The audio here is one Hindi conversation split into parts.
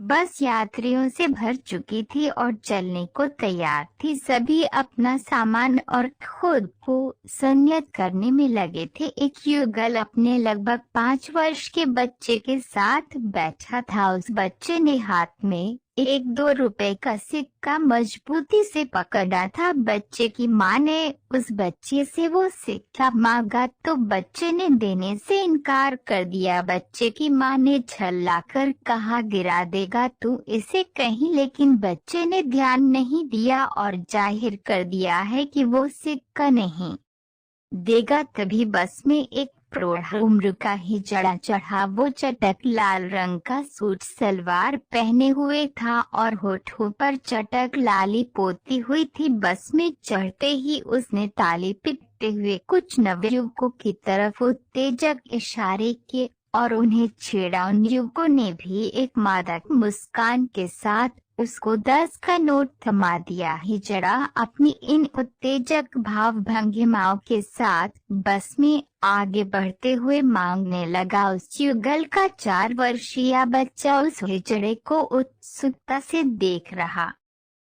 बस यात्रियों से भर चुकी थी और चलने को तैयार थी। सभी अपना सामान और खुद को संयत करने में लगे थे। एक युगल अपने लगभग 5 वर्ष के बच्चे के साथ बैठा था। उस बच्चे ने हाथ में एक 2 रुपए का सिक्का मजबूती से पकड़ा था। बच्चे की माँ ने उस बच्चे से वो सिक्का मांगा तो बच्चे ने देने से इनकार कर दिया। बच्चे की माँ ने झल्लाकर कहा, गिरा देगा तू इसे कहीं, लेकिन बच्चे ने ध्यान नहीं दिया और जाहिर कर दिया है कि वो सिक्का नहीं देगा। तभी बस में एक प्रौढ़ उम्र का हिजड़ा चढ़ा। वो चटक लाल रंग का सूट सलवार पहने हुए था और होठों पर चटक लाली पोती हुई थी। बस में चढ़ते ही उसने ताली पीटते हुए कुछ नवयुवकों की तरफ उत्तेजक इशारे किए और उन्हें छेड़ा। उन युवकों ने भी एक मादक मुस्कान के साथ उसको 10 का नोट थमा दिया। हिजड़ा अपनी इन उत्तेजक भाव भंगिमाओं के साथ बस में आगे बढ़ते हुए मांगने लगा। उस युगल का 4 वर्षीय बच्चा उस हिजड़े को उत्सुकता से देख रहा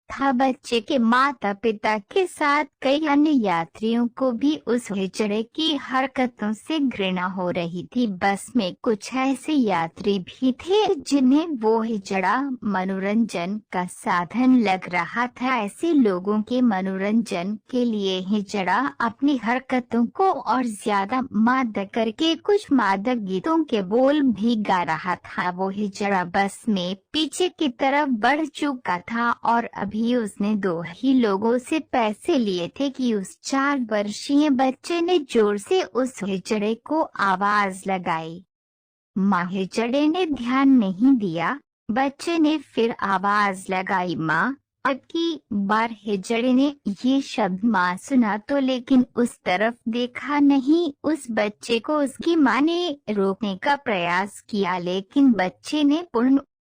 था। बच्चे के माता पिता के साथ कई अन्य यात्रियों को भी उस हिजड़े की हरकतों से घृणा हो रही थी। बस में कुछ ऐसे यात्री भी थे जिन्हें वो हिजड़ा मनोरंजन का साधन लग रहा था। ऐसे लोगों के मनोरंजन के लिए हिजड़ा अपनी हरकतों को और ज्यादा मादक करके कुछ मादक गीतों के बोल भी गा रहा था। वो हिजड़ा बस में पीछे की तरफ बढ़ चुका था और अभी उसने 2 ही लोगों से पैसे लिए थे कि उस 4 वर्षीय बच्चे ने जोर से उस हिजड़े को आवाज लगाई। माँ। हिजड़े ने ध्यान नहीं दिया। बच्चे ने फिर आवाज लगाई, माँ। अब की बार हिजड़े ने ये शब्द माँ सुना तो लेकिन उस तरफ देखा नहीं। उस बच्चे को उसकी माँ ने रोकने का प्रयास किया लेकिन बच्चे ने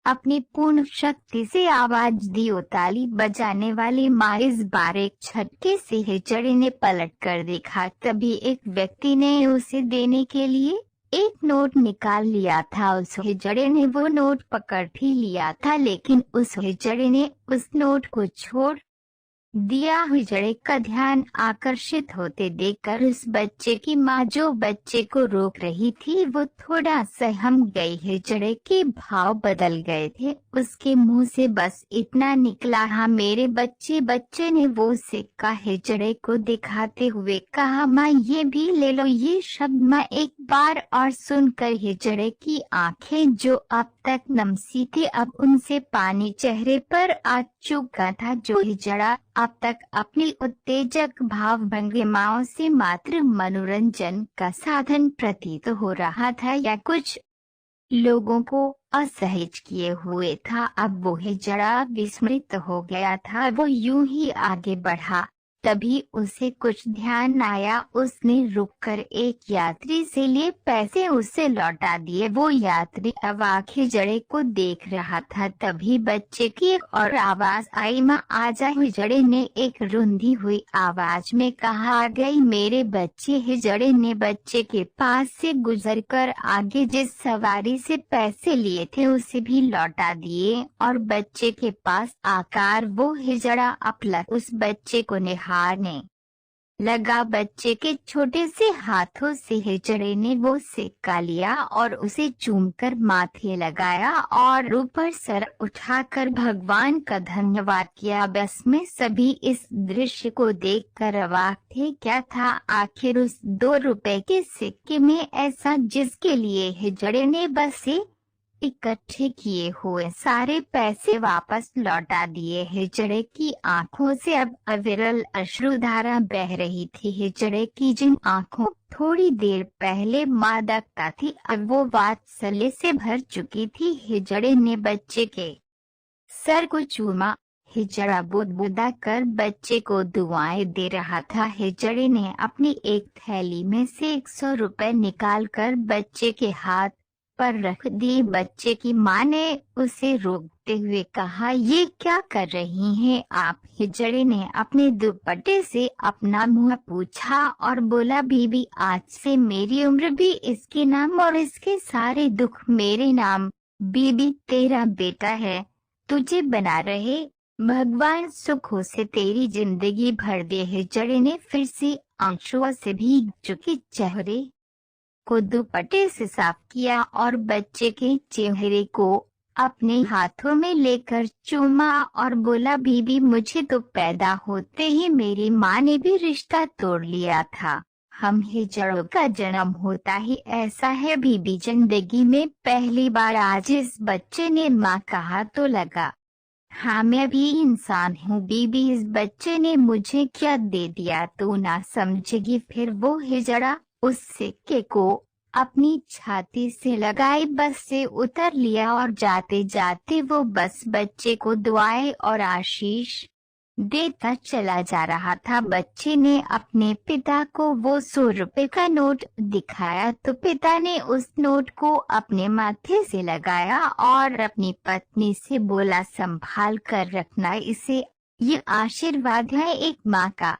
अपनी पूर्ण शक्ति से आवाज दी। ताली बजाने वाली माँ। इस बार एक झटके से हिजड़े ने पलट कर देखा। तभी एक व्यक्ति ने उसे देने के लिए एक नोट निकाल लिया था। उस हिजड़े ने वो नोट पकड़ भी लिया था लेकिन उस हिजड़े ने उस नोट को छोड़ दिया। हिजड़े का ध्यान आकर्षित होते देखकर उस बच्चे की माँ जो बच्चे को रोक रही थी वो थोड़ा सहम गई। हिजड़े के भाव बदल गए थे। उसके मुंह से बस इतना निकला, हाँ मेरे बच्चे। बच्चे ने वो सिक्का हिजड़े को दिखाते हुए कहा, माँ ये भी ले लो। ये शब्द माँ एक बार और सुनकर हिजड़े की आंखें जो अब तक नम सी थी अब उनसे पानी चेहरे पर आ चुका था। जो हिजड़ा अब तक अपनी उत्तेजक भाव भंगिमाओं से मात्र मनोरंजन का साधन प्रतीत हो रहा था या कुछ लोगों को असहज किए हुए था, अब वो हिजड़ा विस्मृत हो गया था। वो यूं ही आगे बढ़ा। तभी उसे कुछ ध्यान आया। उसने रुककर एक यात्री से लिए पैसे उसे लौटा दिए। वो यात्री अवाक हिजड़े को देख रहा था। तभी बच्चे की एक और आवाज आई, माँ आजा। हिजड़े ने एक रुंधी हुई आवाज में कहा, आ गई मेरे बच्चे। हिजड़े ने बच्चे के पास से गुजरकर आगे जिस सवारी से पैसे लिए थे उसे भी लौटा दिए और बच्चे के पास आकर वो हिजड़ा अपलक उस बच्चे को निहारने लगा। बच्चे के छोटे से हाथों से हिजड़े ने वो सिक्का लिया और उसे चूमकर माथे लगाया और ऊपर सर उठाकर भगवान का धन्यवाद किया। बस में सभी इस दृश्य को देखकर अवाक थे। क्या था आखिर उस 2 रुपए के सिक्के में ऐसा जिसके लिए हिजड़े ने बस से इकट्ठे किए हुए सारे पैसे वापस लौटा दिए। हिजड़े की आंखों से अब अविरल अश्रुधारा बह रही थी। हिजड़े की जिन आंखों थोड़ी देर पहले मादकता थी अब वो वात्सल्य से भर चुकी थी। हिजड़े ने बच्चे के सर को चूमा। हिजड़ा बुदबुदा कर बच्चे को दुआएं दे रहा था। हिजड़े ने अपनी एक थैली में से 100 रुपए निकालकर बच्चे के हाथ पर रख दी। बच्चे की माँ ने उसे रोकते हुए कहा, ये क्या कर रही हैं आप? हिजड़े ने अपने दुपट्टे से अपना मुंह पूछा और बोला, बीबी आज से मेरी उम्र भी इसके नाम और इसके सारे दुख मेरे नाम। बीबी तेरा बेटा है, तुझे बना रहे भगवान सुखों से तेरी जिंदगी भर दे। हिजड़े ने फिर से आंसुओं से भीग चुके चेहरे को दुपट्टे से साफ किया और बच्चे के चेहरे को अपने हाथों में लेकर चूमा और बोला, बीबी मुझे तो पैदा होते ही मेरी माँ ने भी रिश्ता तोड़ लिया था। हम हिजड़ों का जन्म होता ही ऐसा है बीबी। जिंदगी में पहली बार आज इस बच्चे ने माँ कहा तो लगा हाँ मैं भी इंसान हूँ बीबी। इस बच्चे ने मुझे क्या दे दिया तू ना समझेगी। फिर वो हिजड़ा उस सिक्के को अपनी छाती से लगाई बस से उतर लिया और जाते जाते वो बस बच्चे को दुआएं और आशीष देता चला जा रहा था। बच्चे ने अपने पिता को वो 100 रुपए का नोट दिखाया तो पिता ने उस नोट को अपने माथे से लगाया और अपनी पत्नी से बोला, संभाल कर रखना इसे, ये आशीर्वाद है एक माँ का।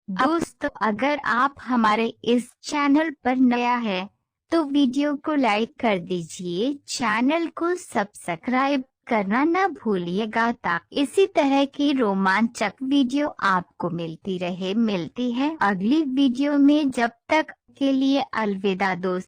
दोस्तों अगर आप हमारे इस चैनल पर नया है तो वीडियो को लाइक कर दीजिए, चैनल को सब्सक्राइब करना न भूलिएगा ताकि इसी तरह की रोमांचक वीडियो आपको मिलती रहे। मिलती है अगली वीडियो में, जब तक के लिए अलविदा दोस्तों।